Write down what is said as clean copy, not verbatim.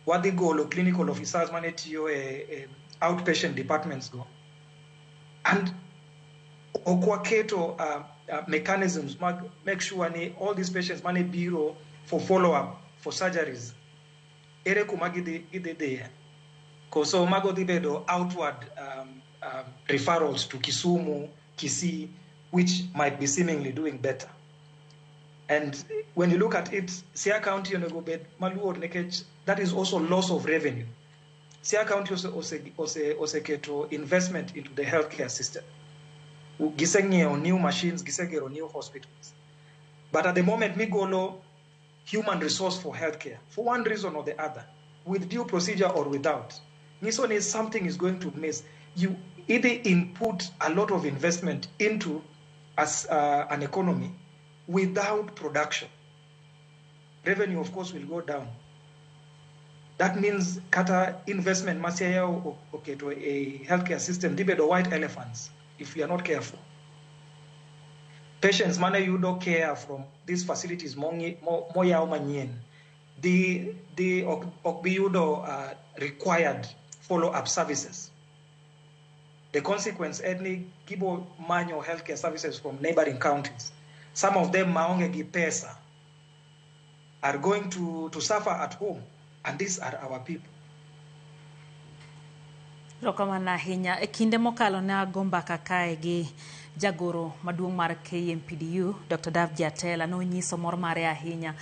what they go clinical officers manage your outpatient departments go. And okwaketo mechanisms make sure all these patients money bureau for follow-up for surgeries. Ere kumagide there. So mago dibedo outward referrals to Kisumu, Kisii, which might be seemingly doing better. And when you look at it, Siaya County that is also loss of revenue. Siaya County also investment into the healthcare system. Gisenge new machines, gisenge new hospitals. But at the moment, migolo human resource for healthcare, for one reason or the other, with due procedure or without. Nison is something is going to miss. You either input a lot of investment into an economy without production. Revenue, of course, will go down. That means kata investment masaya to a healthcare system, dibe the white elephants, if we are not careful. Patients, mana you don't care from these facilities, moya umanyen. The okbiyudo required follow-up services. The consequence, any kibo manual healthcare services from neighboring counties. Some of them maongegi pesa are going to suffer at home, and these are our people. Rokamana hinya ekinde mokalo na gomba kakaegi jagoro maduong' mar KMPDU Dr. Dav Jatela no nyiso mor mare ahinya